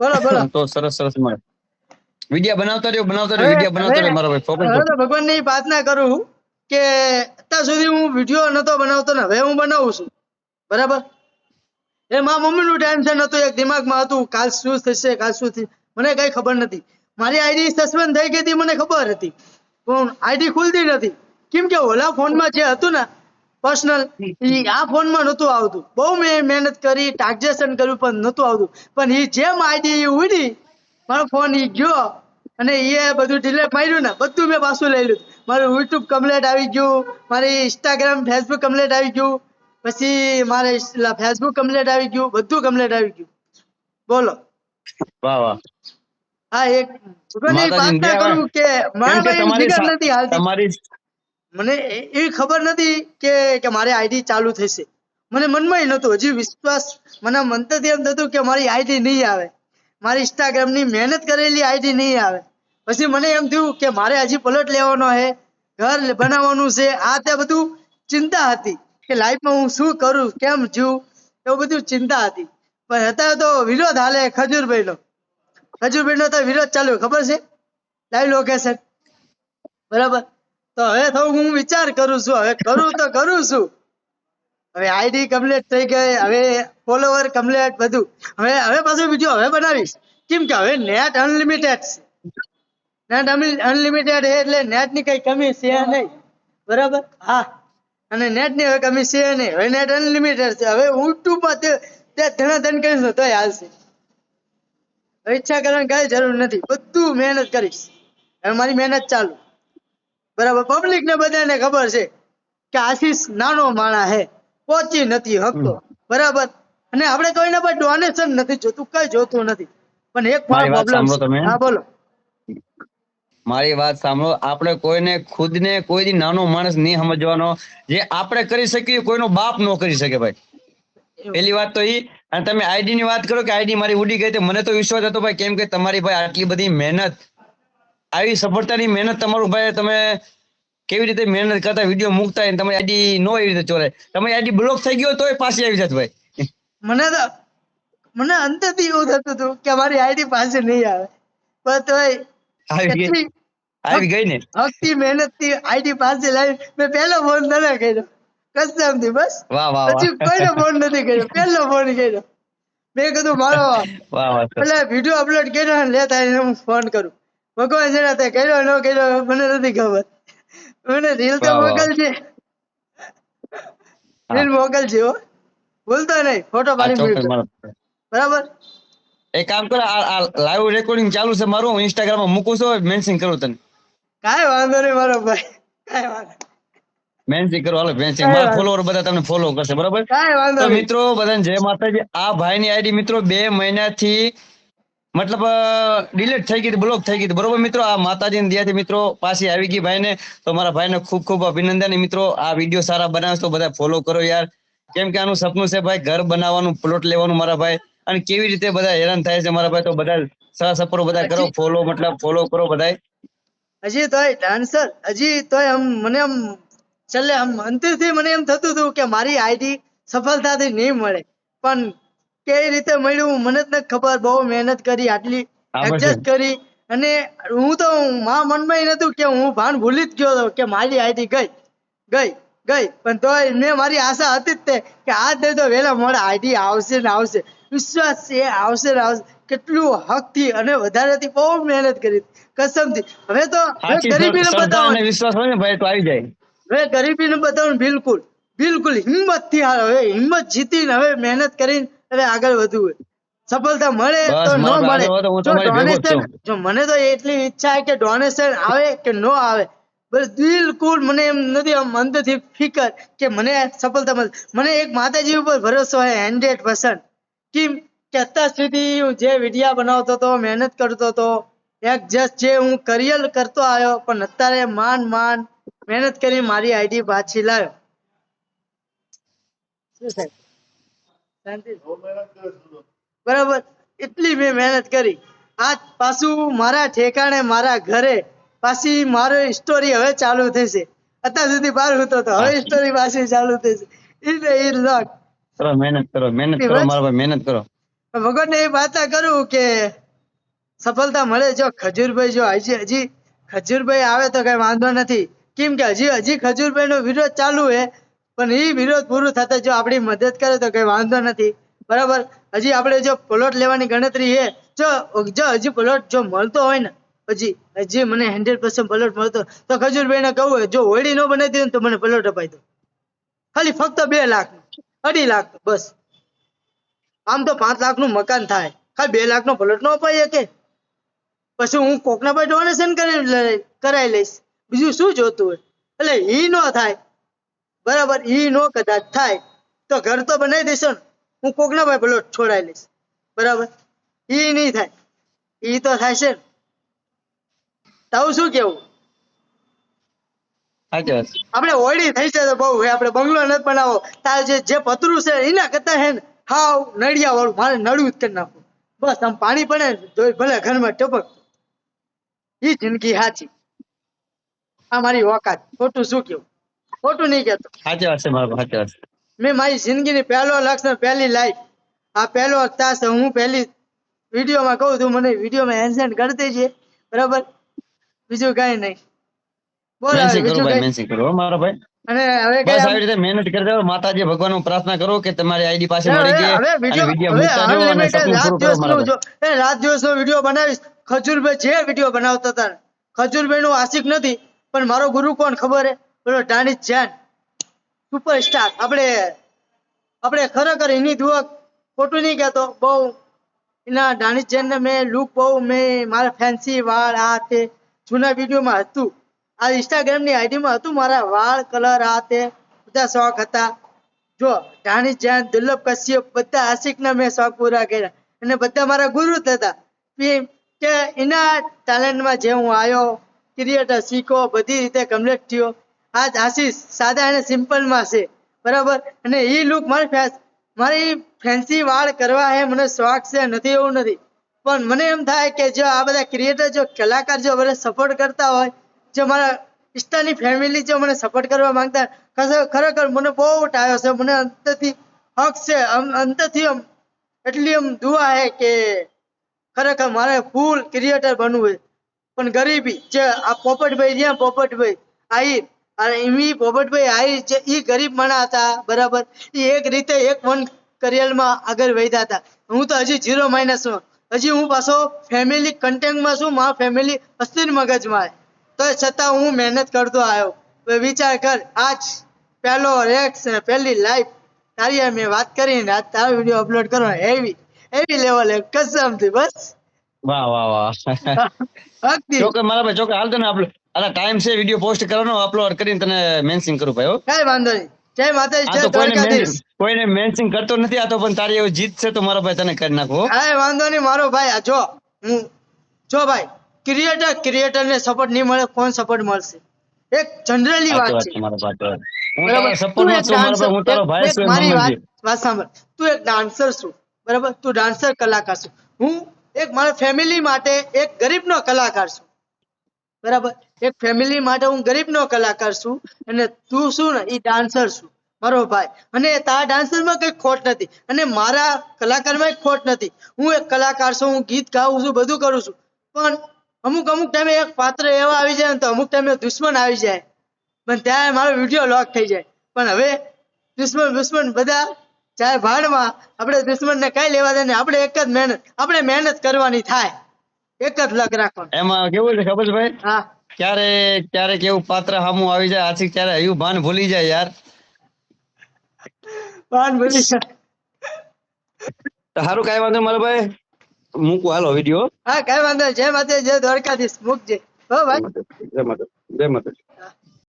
બોલો બોલો. તો સરસ સરસ મળે વિડિયા બનાવતા રહ્યો હવે વિડિયા બનાવતા રહ્યો મારો ભાઈ ફોકસ હવે તો ભગવાનની પ્રાર્થના કરું કે અત્યાર સુધી હું વિડીયો નતો બનાવતો ને હવે હું બનાવું છું બરાબર. એ મારા મમ્મીનું ટેન્શન હતું, એક દિમાગમાં હતું કાલ શું થશે કાલ શું થશે, મને કઈ ખબર નથી. મારી આઈડી સસ્પેન્ડ થઈ ગઈ હતી મને ખબર હતી, પણ આઈડી ખુલતી નથી. કેમ કે ઓલા ફોનમાં જે હતું ને પર્સનલ, એ આ ફોનમાં નહોતું આવતું. બહુ મેં મહેનત કરી, ટ્રાન્ઝેક્શન કર્યું પણ નહોતું આવતું. પણ એ જેમ આઈડી ઉડી મારો ફોન ઈ ગયો અને એ બધું ડિલેટ માર્યું ને બધું મેં પાછું લઈ લીધું. મારું યુટ્યુબ કમ્પ્લેટ આવી ગયું, મારી ઇન્સ્ટાગ્રામ ફેસબુક કમ્પ્લેટ આવી ગયું, પછી મારે ફેસબુક કમ્પ્લેટ આવી ગયું, બધું કમ્પ્લેટ આવી ગયું. બોલો. વાહ વાહ હા, એક ભગવાનની માતાજીની પ્રાર્થના દયા કરું કે કેમ મારા કે ભાઈ તમારી જીગર નથી હાલતી. તમારી મને એ ખબર નથી કે મારી આઈડી ચાલુ થશે. મને મનમાં નહોતું, હજી વિશ્વાસ મને મનથી એમ થતું કે મારી આઈડી નહીં આવે, મારી ઇન્સ્ટાગ્રામ ની મહેનત કરેલી આઈડી નહીં આવે. પછી મને એમ થયું કે મારે હજી પલટ લેવાનો છે, ઘર બનાવવાનું છે, આ તે બધું ચિંતા હતી કે લાઈફમાં હું શું કરું, કેમ જીવું, એવું બધું ચિંતા હતી. પણ અત્યારે તો વિરોધ હાલે ખજૂરભાઈ નો. ખજૂરભાઈ નો તો વિરોધ ચાલુ ખબર છે, લાઈવ લોકેશન બરાબર. તો હવે તો હું વિચાર કરું છું, હવે કરું તો કરું છું. હવે આઈડી કમ્પ્લીટ થઈ ગઈ, હવે ફોલોવર કમ્પ્લીટ બધું. હવે પાછો વિડીયો હવે બનાવીશ. કેમ કે હવે નેટ અનલિમિટેડ છે, નેટ અનલિમિટેડ છે એટલે નેટ ની કઈ કમી છે નહીં બરાબર. હા, અને નેટ ની હવે કમી છે નહીં, હવે નેટ અનલિમિટેડ છે. હવે યુટ્યુબ માં તે ધનાધન કરીશું તોય હાલશે. ઈચ્છા કરવાની કઈ જરૂર નથી, બધું મહેનત કરીશ. હવે મારી મહેનત ચાલુ બરાબર. પબ્લિક ને બધાને ખબર છે કે આશીષ નાનો માણા હે, પહોંચી નથી શકતો બરાબર. અને આપણે કોઈને પણ ડોનેશન નથી જોતું, કઈ જોતું નથી. પણ એક મારી વાત પ્રોબ્લેમ સાંભળો છે. તમે હા બોલો. મારી વાત સાંભળો, આપણે કોઈને ખુદને કોઈ દી નાનો માણસ નહીં સમજવાનો. જે આપણે કરી શકીએ કોઈનો બાપ નો કરી શકે ભાઈ. પેલી વાત તો ઈ. અને તમે આઈડી ની વાત કરો કે આઈડી મારી ઉડી ગઈ, મને તો વિશ્વાસ હતો ભાઈ, કેમ કે તમારી ભાઈ આટલી બધી મહેનત, આવી સફળતાની મહેનત તમારું ભાઈ, તમે કેવી રીતે મહેનત કરતા વિડીયો મૂકતા હોય, તમારી આઈડી નો એવી રીતે ચોરાય. તમારી આઈડી બ્લોક થઈ ગયો તોય પાછી આવી જાત ભાઈ. મને અંતરથી એવું થતું હતું કે મારી આઈડી પાસે નહીં આવે, પણ તોય આવી ગઈ, કેટલી આવી ગઈ ને. હકતી મહેનત થી આઈડી પાસે લાવી. મેં પહેલો ફોન તને કર્યો કસમ થી, બસ. વાહ વાહ વાહ પછી કોઈને ફોન નથી કર્યો, પહેલો ફોન કર્યો. મેં કીધું મારો વાહ વાહ સર. એટલે વિડીયો અપલોડ કર્યો ને લેતા એને હું ફોન કરું. ભગવાન છે તે કર્યો ન કર્યો મને નથી ખબર. મને રીલ તો વાહ વાહ મોકલજે, હા રીલ મોકલજે હો, ભૂલતો નહીં. ફોટો આ પાડી ચોક્કસ મૂકજો મારો બરાબર. એક કામ કરો, આ લાઈવ રેકોર્ડિંગ ચાલુ છે મારું, હું ઇન્સ્ટાગ્રામ માં મૂકું છું, મેન્શન કરું તને. કાંઈ વાંધો નહીં મારો ભાઈ, કાંઈ વાંધો મેન્શન કરો, હાલો મેન્શન. કાંઈ મારા વાંધો ફોલોવર બધા તમને ફોલો કરશે બરાબર. કાંઈ વાંધો તો નહીં. મિત્રો બધાને જય માતાજી. આ ભાઈની આઈડી મિત્રો 2 મહિનાથી મતલબ ડિલીટ થઈ ગઈ, બ્લોક થઈ ગઈ બરોબર મિત્રો. આ માતાજીની દયાથી મિત્રો પાછી આવી ગઈ ભાઈને. તો મારા ભાઈને ખૂબ ખૂબ અભિનંદન મિત્રો. આ વિડીયો સારા બનાવે તો બધા ફોલો કરો યાર, કેમ કે આનું સપનું છે ભાઈ, ઘર બનાવવાનું, પ્લોટ લેવાનું મારા ભાઈ. અને કેવી રીતે બધા હેરાન થાય છે મારા ભાઈ, તો બધા સહસપરો બધા કરો, હજી ફોલો મતલબ ફોલો કરો બધા. હજી તોય ડાન્સર, હજી તોય મને આમ છેલ્લે આમ અંતરથી મને એમ થતું હતું કે મારી આઈડી સફળતાથી નહીં મળે, પણ કઈ રીતે મળ્યું મને જ નથી ખબર. બહુ મહેનત કરી, આટલી હા પછી એડજસ્ટ કરી. અને હું તો મારા મનમાં એ નતું કે હું ભાન ભૂલી જ ગયો હતો કે મારી આઈડી ગઈ ગઈ ગઈ. પણ તોય મેં મારી આશા હતી જ તે કે આજ નહીં તો વહેલા મોડા આઈડી આવશે ને આવશે. વિશ્વાસ છે આવશે ને આવશે. કેટલું હકથી અને વધારેથી બહુ મહેનત કરી કસમથી. હવે તો હવે સાચી ગરીબીને શ્રદ્ધા અને બતાવવાની, વિશ્વાસ હોય ને ભાઈ તો આવી જાય. હવે ગરીબીને બતાવવાનું બિલકુલ બિલકુલ હિંમત થી હાલ. હવે હિંમત જીતીને હવે મહેનત કરીને હવે આગળ વધવું હોય. સફળતા મળે તો બસ ન મારા ભાઈ મળે, આગળ વધો, હું જો તમારી ભેગો જ ડોનેશન, છું. જો મને તો એટલી ઈચ્છા છે કે ડોનેશન આવે કે ન આવે, બસ બિલકુલ મને એમ નથી આમ અંદરથી ફિકર કે મને સફળતા મળે. મને એક માતાજી ઉપર ભરોસો હોય 100%. કેમ કે અત્યાર સુધી હું જે વિડિયા બનાવતો હતો, મહેનત કરતો હતો, એડજસ્ટ જે હું કરિયર કરતો આવ્યો, પણ અત્યારે માંડ મહેનત કરી મારી આઈડી પાછી લાવ્યો. શું સાહેબ શાંતિ? બરાબર. એટલી મેં મહેનત કરી. આજ પાછું મારા ઠેકાણે મારા ઘરે પાછી મારો સ્ટોરી હવે ચાલુ થશે. અત્યાર સુધી બહાર હતો તો હા હવે સ્ટોરી પાછી ચાલુ થશે. ઈ લોક કરો, મહેનત કરો, મહેનત કરો બસ. મારા ભાઈ, મહેનત કરો. ભગવાનને એ પ્રાર્થના કરું કે સફળતા મળે. જો ખજૂરભાઈ જો હજી ખજૂરભાઈ આવે તો કઈ વાંધો નથી, કેમ કે હજી ખજૂરભાઈ નો વિરોધ ચાલુ છે, પણ એ વિરોધ પૂરું થતા જો આપણી મદદ કરે તો કઈ વાંધો નથી. બરાબર. હજી આપણે જો પ્લોટ લેવાની ગણતરી છે, જો હજી પ્લોટ જો મળતો હોય ને, હજી મને 100% પ્લોટ મળતો તો ખજૂરભાઈ ને કહું જો હોળી ન બનાવી દે તો મને પ્લોટ અપાઈ દો, ખાલી ફક્ત 2 લાખ 2.5 લાખ બસ. આમ તો 5 લાખ નું મકાન થાય, ખાલી 2 લાખ નો પ્લોટ નો અપાય કે પછી હું કોકના પર ડોનેશન કરાવી લઈશ, બીજું શું જોતું હોય. એટલે ઈ નો થાય. બરાબર. ઈ નો કદાચ થાય તો ઘર તો બનાવી દેશો ને, હું કોકના પર પ્લોટ છોડાવી લઈશ. બરાબર. ઈ નહીં થાય, ઈ તો થાય છે ને. તારું શું કેવું? સાચી વાત છે. આપણે ઓળી થઈ છે તો બહુ હે, આપણે બંગલો નથી બનાવો, તાર જે પતરું છે એના કરતા હે ને હાવ નળિયા વાળું મારે નળિયું જ કરી નાખવું, બસ. આમ પાણી પડે ને તો ભલે ઘરમાં ટપક. ઈ જિંદગી સાચી. આ મારી ઓકાત. ખોટું શું કેવું? ખોટું નહીં કહેતો. સાચી વાત છે મારા ભાઈ, સાચી વાત છે. મેં મારી જિંદગીની પહેલો લક્ષ્ય, પહેલી લાઈફ, આ પહેલો તાસ હું પહેલી વિડીયોમાં કહું છું, મને વિડીયોમાં હેન્ડ કરી દેજે. બરાબર. બીજું કઈ નહીં. બોલ હવે મેન્સિંગ કરો બીજું ભાઈ, કઈ. મેન્સિંગ કરો હો મારા ભાઈ. અને હવે બસ કઈ આવી રીતે મહેનત કરતા રહો. માતાજી ભગવાન પ્રાર્થના કરો કે તમારી આઈડી પાસે મળી હવે જાય હવે અને વિડીયો વિડીયો હવે મૂકતા રહો અને અનલિમિટેડ સપનું રાત પૂરું કરો મારા દિવસનો ભાઈ. રાત દિવસનો વિડીયો બનાવીશ. ખજૂરભાઈ જે વિડીયો બનાવતા હતા ને, ખજૂરભાઈ નું આશિક નથી, પણ મારો ગુરુ કોણ ખબર હે? પેલો ડાનિશ જાન સુપરસ્ટાર. આપણે ખરેખર એની દુઆ, ખોટું નહીં કહેતો, બહુ એના ડાનિશ જાન ને મેં લુક બહુ, મેં મારા ફેન્સી વાળ આ તે જૂના વિડીયોમાં હતું, આ ઇન્સ્ટાગ્રામ ની આઈડી માં હતું, મારા વાળ કલર આ તે બધા શોખ હતા. જો ડાનિશ જાન, દુર્લભ કશ્યપ બધા આશિકના મેં શોખ પૂરા કર્યા, અને બધા મારા ગુરુ જ હતા. કે એના ટેલેન્ટમાં જે હું આવ્યો, ક્રિએટર શીખો, બધી રીતે કમ્પ્લીટ થયો. આજ આશીષ સાદા અને સિમ્પલમાં છે. બરાબર. અને એ લુક મારી ફેન્સી વાળ કરવા હે, મને શોખ છે, નથી એવું નથી, પણ મને એમ થાય કે જો આ બધા ક્રિએટર, જો કલાકાર જો મને સપોર્ટ કરતા હોય, જો મારા ઇન્સ્ટાની ફેમિલી જો મને સપોર્ટ કરવા માંગતા, ખરેખર મને બહુ ટાયો છે, મને અંતરથી હક છે, અંતરથી એટલી દુઆ હે કે ખરેખર મારે ફૂલ ક્રિએટર બનવું હોય. પણ ગરીબી જે આ પોપટભાઈ રહ્યા, પોપટભાઈ આહિર, અને એમની પોપટભાઈ આહિર જે ઈ ગરીબ માણા હતા. બરાબર. એ એક રીતે એક વન કરિયરમાં આગળ વધ્યા હતા. હું તો હજી 0 છું. હજી હું પાછો ફેમિલી કન્ટેન્ટમાં છું, મારા ફેમિલી અસ્થિર મગજમાં, તો છતાં હું મહેનત કરતો આવ્યો. વિચાર કર, આજ પહેલો રેક્સ પહેલી લાઈફ તારી મેં વાત કરીને આજ તારો વિડીયો અપલોડ કરો, એવી લેવલ કસમથી. બસ વાહ વાહ વાહ. હકથી. ચોક્કસ મારા ભાઈ, ચોક્કસ હાલ તને આપણે અલા ટાઈમ છે વિડીયો પોસ્ટ કરવાનો, અપલોડ કરીને તને મેન્સિંગ કરું ભાઈ હો. કઈ વાંધો નહીં. જય માતાજી, આ જય તો દ્વારકાધીશ. કોઈને મેન્સિંગ કરતો નથી, આ તો પણ તારી એવું જીત છે તો મારા ભાઈ તને કરી નાખો હો. કઈ વાંધો નહીં મારો ભાઈ. આ જો ભાઈ, ક્રિએટર ને સપોર્ટ નહીં મળે, કોણ સપોર્ટ મળશે? એક જનરલી સાચી વાત વાત છે. છે મારા ભાઈ. હું બરાબર. તારા તું સપોર્ટમાં એક છું મારા ડાન્સર, ભાઈ, હું તારો ભાઈ છું એમ મારી સમજજે. વાત સાંભળ. તું એક ડાન્સર છું. બરાબર. તું ડાન્સર કલાકાર છું. હું એક મારા ફેમિલી માટે એક ગરીબનો કલાકાર છું. બરાબર. એક ફેમિલી માટે હું ગરીબનો કલાકાર છું, અને તું શું ને એ ડાન્સર છું મારો ભાઈ. અને તારા ડાન્સરમાં કઈ ખોટ નથી, અને મારા કલાકારમાં ખોટ નથી. હું એક કલાકાર છું, હું ગીત ગાઉં છું, બધું કરું છું, પણ અમુક ટાઈમે એક પાત્ર એવા આવી જાય ને, તો અમુક ટાઈમે દુશ્મન આવી જાય, પણ ત્યારે મારો વિડીયો લોક થઈ જાય. પણ હવે દુશ્મન બધા ચાહે ભાડમાં, આપણે દુશ્મનને કઈ લેવા દે ને, આપણે એક જ આપણે મહેનત કરવાની થાય, એક જ લગ રાખવાનું. એમાં કેવું છે ખબર છે ભાઈ, હા. ક્યારેક એવું પાત્ર સામું આવી જાય આશિક, ત્યારે એવું ભાન ભૂલી જાય યાર. ભાન ભૂલી જાય. તો સારું, કાંઈ વાંધો નહીં મારા ભાઈ, મૂકું હાલો વિડીયો. હા કઈ વાંધો નહીં. જય માતાજી, જય દ્વારકાધીશ. મૂકજે હો ભાઈ. જય માતા, જય માતા. હા.